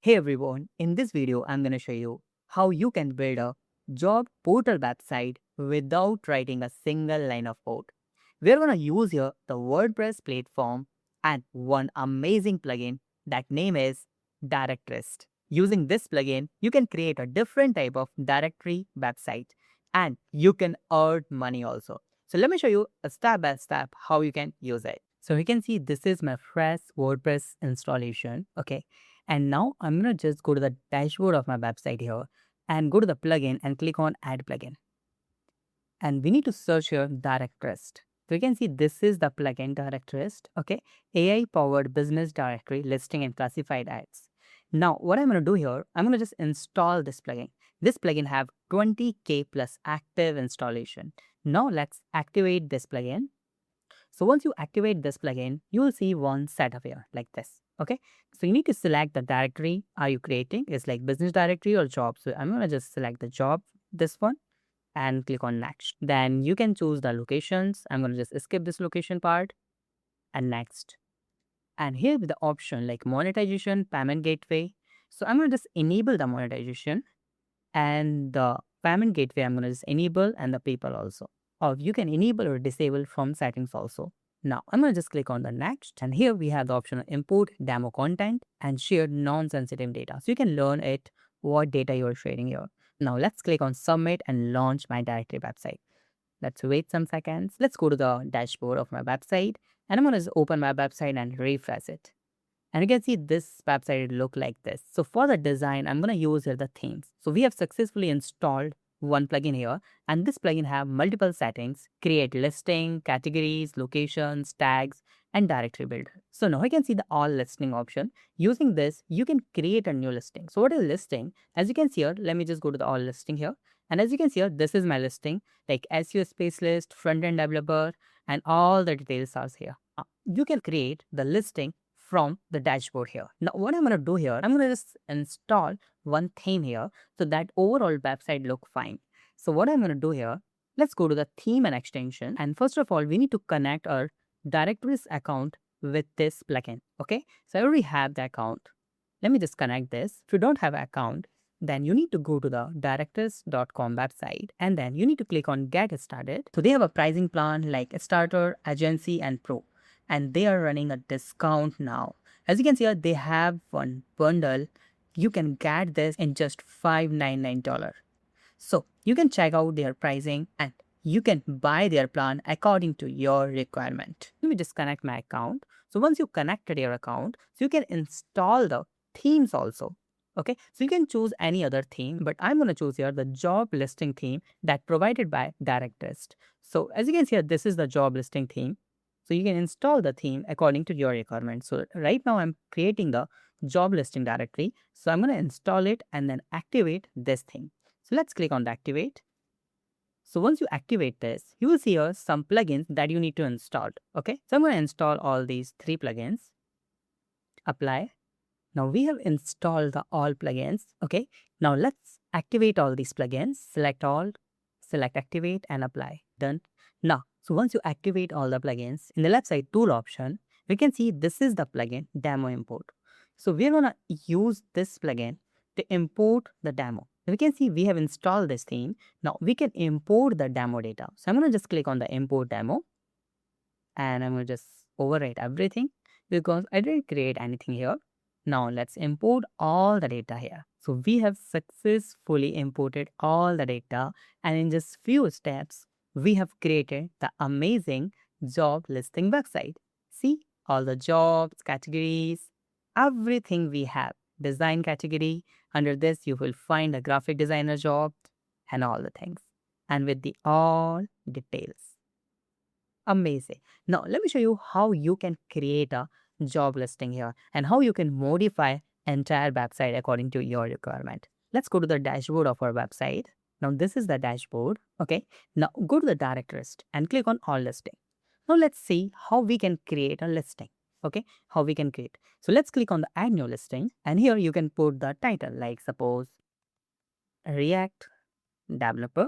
Hey everyone, in this video I'm going to show you how you can build a job portal website without writing a single line of code. We're going to use here the WordPress platform and one amazing plugin that name is Directorist. Using this plugin, you can create a different type of directory website and you can earn money also. So let me show you a step by step how you can use it. So you can see this is my fresh WordPress installation. Okay. And now I'm going to just go to the dashboard of my website here and go to the plugin and click on add plugin. And we need to search here Directorist. So you can see this is the plugin Directorist. Okay. AI powered business directory listing and classified ads. Now what I'm going to do here, I'm going to just install this plugin. This plugin have 20K plus active installation. Now let's activate this plugin. So once you activate this plugin, you will see one setup here like this. Okay. So you need to select the directory are you creating is like business directory or job. So I'm going to just select the job, this one, and click on next. Then you can choose the locations. I'm going to just skip this location part and next. And here with the option like monetization, payment gateway. So I'm going to just enable the monetization and the payment gateway. I'm going to just enable and the PayPal also. Or you can enable or disable from settings also. Now I'm going to just click on the next, and here we have the option of import demo content and share non-sensitive data. So you can learn it what data you are sharing here. Now let's click on submit and launch my directory website. Let's wait some seconds. Let's go to the dashboard of my website and I'm going to just open my website and refresh it. And you can see this website look like this. So for the design, I'm going to use here the themes. So we have successfully installed one plugin here, and this plugin have multiple settings, create listing, categories, locations, tags, and directory builder. So now I can see the all listing option. Using this, you can create a new listing. So what is listing? As you can see here, let me just go to the all listing here. And as you can see here, this is my listing, like SEO space list, front-end developer, and all the details are here. You can create the listing from the dashboard here. Now what I'm going to do here, I'm going to just install one theme here so that overall website look fine. So what I'm going to do here, let's go to the theme and extension. And first of all, we need to connect our Directorist account with this plugin. Okay. So I already have the account. Let me just connect this. If you don't have an account, then you need to go to the directorist.com website and then you need to click on get started. So they have a pricing plan like starter, agency, and pro. And they are running a discount now. As you can see here, they have one bundle. You can get this in just $599. So you can check out their pricing and you can buy their plan according to your requirement. Let me disconnect my account. So once you connected your account, so you can install the themes also. Okay, so you can choose any other theme, but I'm going to choose here the job listing theme that provided by Directorist. So as you can see here, this is the job listing theme. So you can install the theme according to your requirement. So right now I'm creating the job listing directory. So I'm going to install it and then activate this theme. So let's click on the activate. So once you activate this, you will see here some plugins that you need to install. Okay. So I'm going to install all these 3 plugins. Apply. Now we have installed the all plugins. Okay. Now let's activate all these plugins. Select all, select activate and apply. Done. Now, so once you activate all the plugins, in the left side tool option, we can see this is the plugin demo import. So we're going to use this plugin to import the demo. We can see we have installed this theme. Now we can import the demo data. So I'm going to just click on the import demo and I'm going to just overwrite everything because I didn't create anything here. Now let's import all the data here. So we have successfully imported all the data and in just few steps, we have created the amazing job listing website. See all the jobs, categories, everything we have. Design category. Under this, you will find a graphic designer job and all the things. And with the all details. Amazing. Now, let me show you how you can create a job listing here and how you can modify entire website according to your requirement. Let's go to the dashboard of our website. Now this is the dashboard. Okay. Now go to the Directorist and click on all listing. Now let's see how we can create a listing. Okay. How we can create. So let's click on the add new listing and here you can put the title like suppose React developer.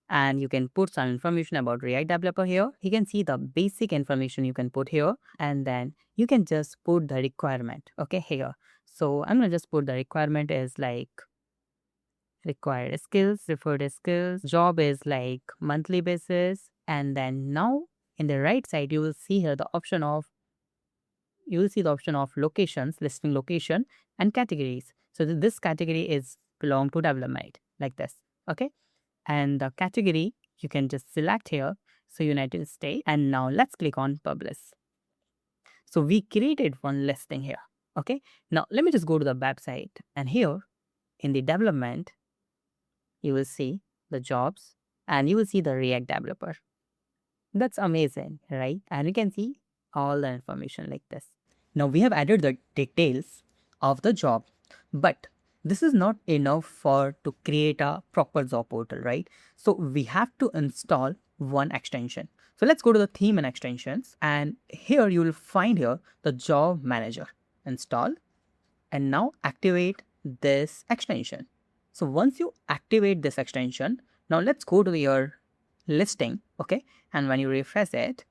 And you can put some information about React developer here. You can see the basic information you can put here and then you can just put the requirement. Okay, here. So I'm gonna just put the requirement is like required skills, referred skills, job is like monthly basis, and then now in the right side you will see here the option of locations, listing location and categories. So this category is belong to development like this. Okay. And the category you can just select here. So United States. And now let's click on publish. So we created one listing here. Okay. Now let me just go to the website, and here in the development, you will see the jobs and you will see the React developer. That's amazing, right? And you can see all the information like this. Now we have added the details of the job, but this is not enough for to create a proper job portal, right? So we have to install one extension. So let's go to the theme and extensions, and here you will find here the job manager. Install, and now activate this extension. So once you activate this extension, now let's go to your listing, okay? And when you refresh it,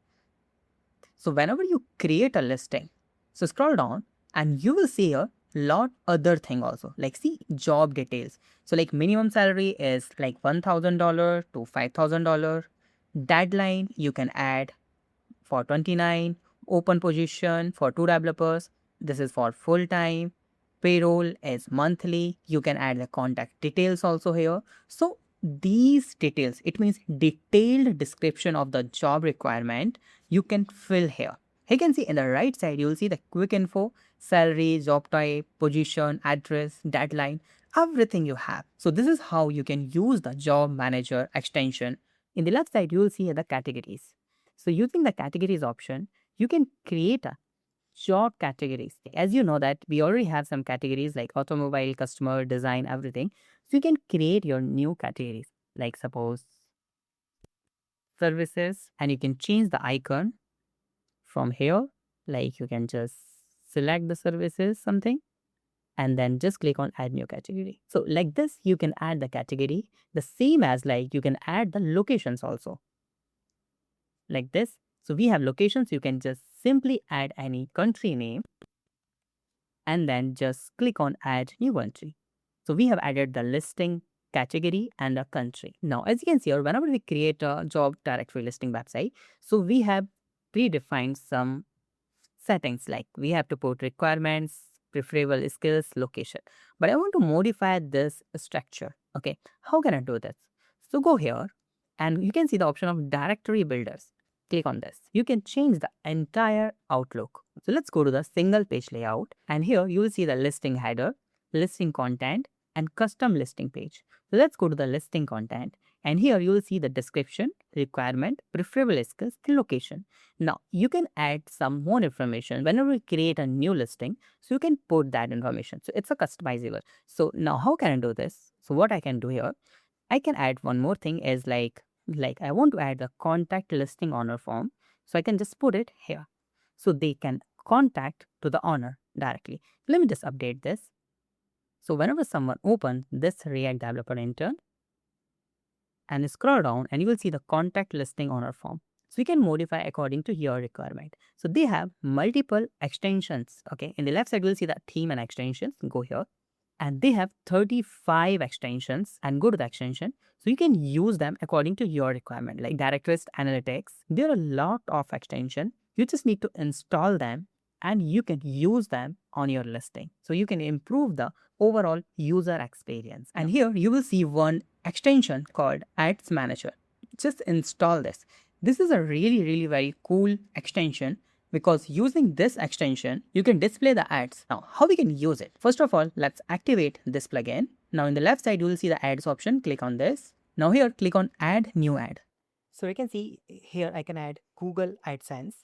so whenever you create a listing, so scroll down and you will see a lot other thing also, like see job details. So like minimum salary is like $1,000 to $5,000. Deadline you can add for 29, open position for 2 developers. This is for full time. Payroll is monthly. You can add the contact details also here. So these details, it means detailed description of the job requirement you can fill here. You can see in the right side, you will see the quick info, salary, job type, position, address, deadline, everything you have. So this is how you can use the job manager extension. In the left side, you will see the categories. So using the categories option, you can create a job categories. As you know that we already have some categories like automobile, customer, design, everything. So you can create your new categories, like suppose services, and you can change the icon from here. Like you can just select the services, something, and then just click on add new category. So like this, you can add the category, the same as like you can add the locations also. Like this. So we have locations, you can just simply add any country name and then just click on add new country. So we have added the listing category and a country. Now, as you can see here, whenever we create a job directory listing website, so we have predefined some settings, like we have to put requirements, preferable skills, location. But I want to modify this structure. Okay, how can I do this? So go here and you can see the option of directory builders. Click on this. You can change the entire outlook. So let's go to the single page layout, and here you will see the listing header, listing content, and custom listing page. So let's go to the listing content, and here you will see the description, requirement, preferable skills, and location. Now you can add some more information whenever you create a new listing, so you can put that information. So it's a customizable. So now how can I do this? So what I can do here, I can add one more thing is like I want to add the contact listing owner form. So I can just put it here. So they can contact to the owner directly. Let me just update this. So whenever someone opens this React developer intern and scroll down, and you will see the contact listing owner form. So you can modify according to your requirement. So they have multiple extensions. Okay. In the left side, you'll see the theme and extensions. Go here. And they have 35 extensions, and go to the extension. So you can use them according to your requirement, like Directorist Analytics. There are a lot of extensions. You just need to install them and you can use them on your listing. So you can improve the overall user experience. And here you will see one extension called Ads Manager. Just install this. This is a really very cool extension, because using this extension, you can display the ads. Now, how we can use it? First of all, let's activate this plugin. Now, in the left side, you will see the ads option. Click on this. Now here, click on add new ad. So you can see here, I can add Google AdSense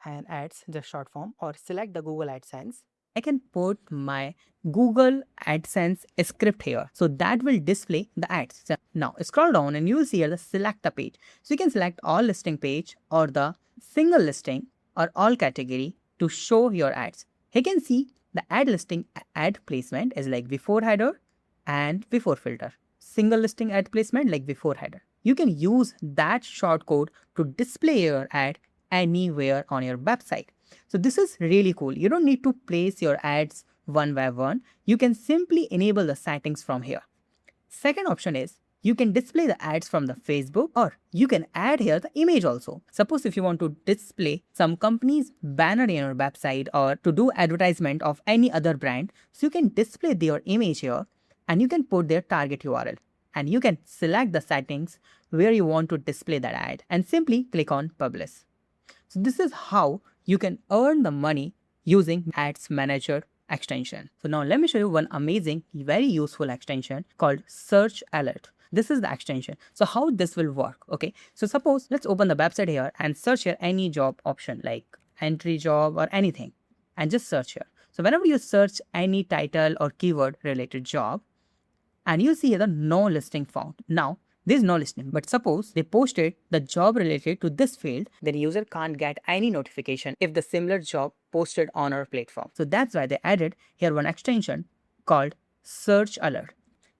and ads, just short form, or select the Google AdSense. I can put my Google AdSense script here. So that will display the ads. So now scroll down and you will see here the select the page. So you can select all listing page or the single listing or all category to show your ads. You can see the ad listing ad placement is like before header and before filter. Single listing ad placement like before header. You can use that shortcode to display your ad anywhere on your website. So this is really cool. You don't need to place your ads one by one, you can simply enable the settings from here. Second option is you can display the ads from the Facebook, or you can add here the image also. Suppose if you want to display some company's banner in your website or to do advertisement of any other brand, so you can display their image here and you can put their target URL and you can select the settings where you want to display that ad and simply click on publish. So this is how you can earn the money using Ads Manager extension. So now let me show you one amazing, very useful extension called Search Alert. This is the extension. So how this will work? Okay, so suppose let's open the website here and search here any job option like entry job or anything and just search here. So whenever you search any title or keyword related job, and you see here the no listing found. Now there is no listing, but suppose they posted the job related to this field, then user can't get any notification if the similar job posted on our platform. So that's why they added here one extension called Search Alert.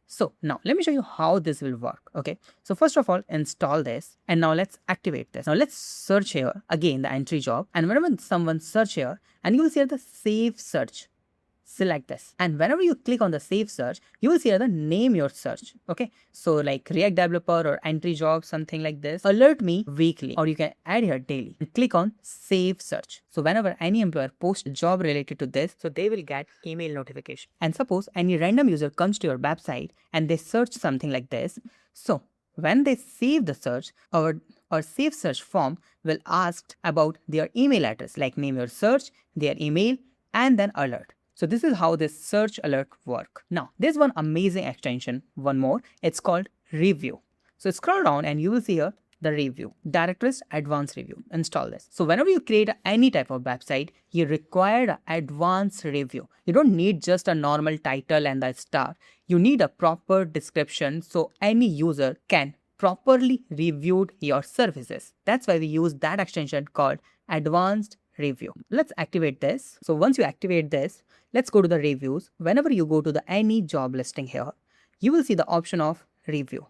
So now let me show you how this will work. Okay, so first of all, install this and now let's activate this. Now let's search here again the entry job, and whenever someone search here and you will see here the save search. Select this, and whenever you click on the save search, you will see here the name your search. Okay, so like React developer or entry job, something like this. Alert me weekly, or you can add here daily and click on save search. So whenever any employer posts a job related to this, so they will get email notification. And suppose any random user comes to your website and they search something like this, so when they save the search, our save search form will ask about their email address, like name your search, their email, and then alert. So this is how this search alert work. Now there's one amazing extension, one more, it's called review. So scroll down and you will see here the review, Directorist advanced review. Install this. So whenever you create any type of website, you require an advanced review. You don't need just a normal title and the star. You need a proper description so any user can properly review your services. That's why we use that extension called advanced review. Let's activate this. So once you activate this, let's go to the reviews. Whenever you go to the any job listing here, you will see the option of review.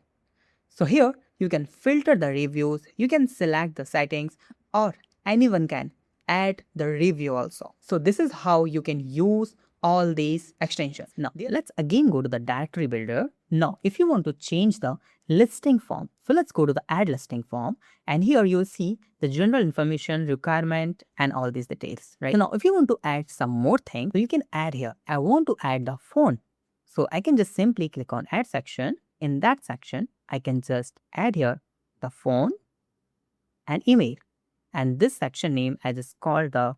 So here you can filter the reviews, you can select the settings, or anyone can add the review also. So this is how you can use all these extensions. Now let's again go to the directory builder. Now if you want to change the listing form, so let's go to the add listing form, and here you'll see the general information, requirement, and all these details, right? So now if you want to add some more things, so you can add here, I want to add the phone. So I can just simply click on add section. In that section, I can just add here the phone and email, and this section name I just call the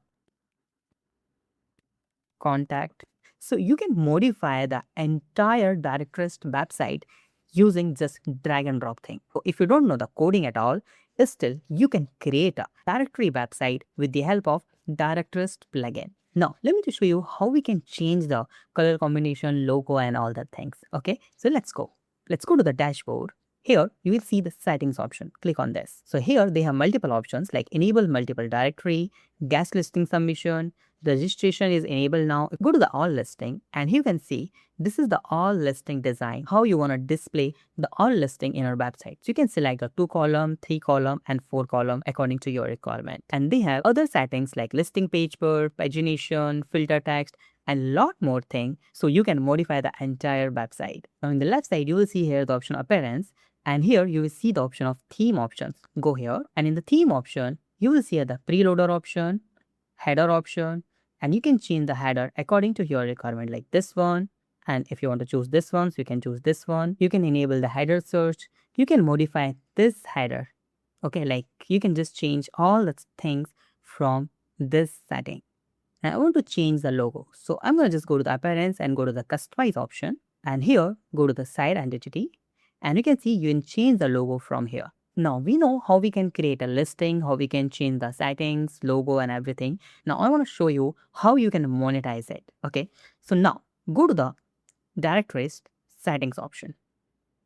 contact. So you can modify the entire Directorist website using just drag and drop thing. So if you don't know the coding at all, still you can create a directory website with the help of Directorist plugin. Now let me just show you how we can change the color combination, logo, and all that things. Okay, so let's go to the dashboard. Here you will see the settings option. Click on this. So here they have multiple options like enable multiple directory, guest listing submission. The registration is enabled now. Go to the all listing and you can see this is the all listing design, how you want to display the all listing in our website. So you can select a 2-column, 3-column, and 4-column according to your requirement. And they have other settings like listing page per, pagination, filter text, and lot more things. So you can modify the entire website. Now on the left side, you will see here the option appearance. And here you will see the option of theme options. Go here and in the theme option, you will see here the preloader option, header option, and you can change the header according to your requirement like this one. And if you want to choose this one, so you can choose this one. You can enable the header search. You can modify this header. Okay, like you can just change all the things from this setting. And I want to change the logo. So I'm going to just go to the appearance and go to the customize option. And here, go to the site identity. And you can see you can change the logo from here. Now we know how we can create a listing, how we can change the settings, logo, and everything. Now I want to show you how you can monetize it. Okay, so now go to the Directorist settings option.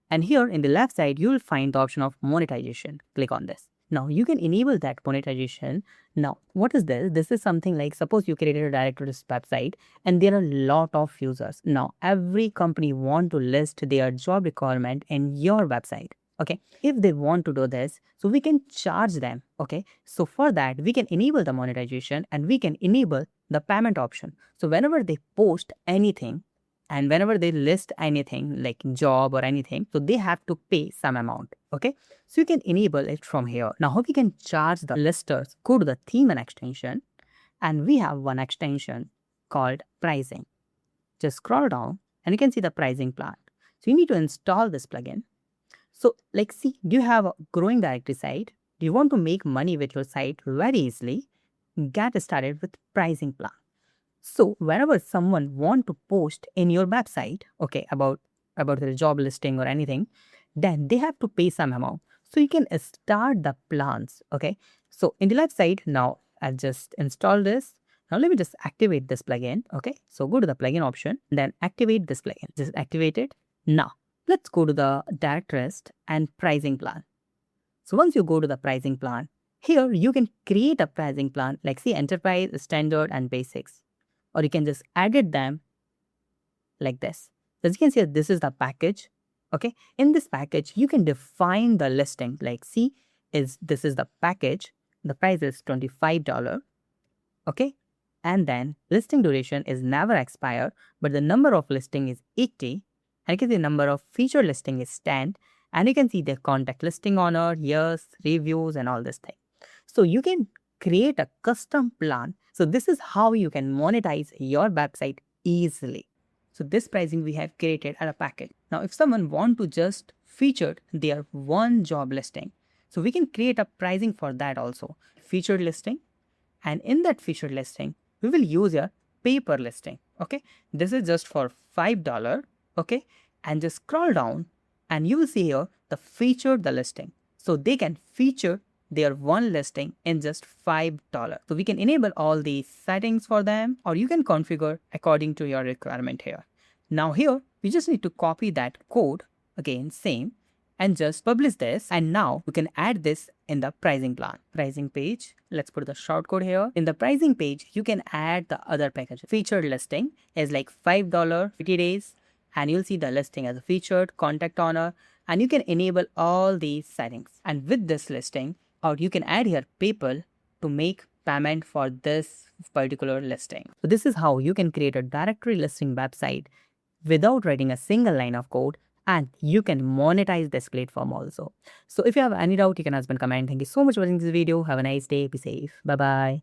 And here in the left side, you will find the option of monetization. Click on this. Now you can enable that monetization. Now what is this? This is something like suppose you created a Directorist website and there are a lot of users. Now every company want to list their job requirement in your website. Okay, if they want to do this, so we can charge them. Okay, so for that we can enable the monetization and we can enable the payment option. So whenever they post anything and whenever they list anything like job or anything, so they have to pay some amount. Okay, so you can enable it from here. Now how we can charge the listers? Go to the theme and extension, and we have one extension called pricing. Just scroll down and you can see the pricing plan. So you need to install this plugin. So like, see, do you have a growing directory site? Do you want to make money with your site very easily? Get started with pricing plan. So whenever someone want to post in your website, okay, about their job listing or anything, then they have to pay some amount. So you can start the plans. Okay, so in the left side, now I've just installed this. Now let me just activate this plugin. Okay, so go to the plugin option, then activate this plugin. Just activate it. Now let's go to the Directorist and pricing plan. So once you go to the pricing plan, here you can create a pricing plan like, see, enterprise, standard, and basics. Or you can just edit them like this. As you can see, this is the package. Okay, in this package, you can define the listing. Like, see, this is the package. The price is $25. Okay, and then listing duration is never expire, but the number of listing is 80. And you can see the number of feature listing is 10. And you can see the contact listing owner, years, reviews, and all this thing. So you can create a custom plan. So this is how you can monetize your website easily. So this pricing we have created as a package. Now, if someone want to just feature their one job listing, so we can create a pricing for that also. Featured listing. And in that featured listing, we will use a paper listing. Okay, this is just for $5. Okay, and just scroll down and you will see here the featured the listing. So they can feature their one listing in just $5. So we can enable all these settings for them, or you can configure according to your requirement here. Now here, we just need to copy that code, again, same, and just publish this. And now we can add this in the pricing plan. Pricing page, let's put the shortcode here. In the pricing page, you can add the other package. Featured listing is like $5, 50 days. And you'll see the listing as a featured, contact owner, and you can enable all these settings. And with this listing, or you can add here PayPal to make payment for this particular listing. So this is how you can create a directory listing website without writing a single line of code, and you can monetize this platform also. So if you have any doubt, you can ask in comment. Thank you so much for watching this video. Have a nice day. Be safe. Bye-bye.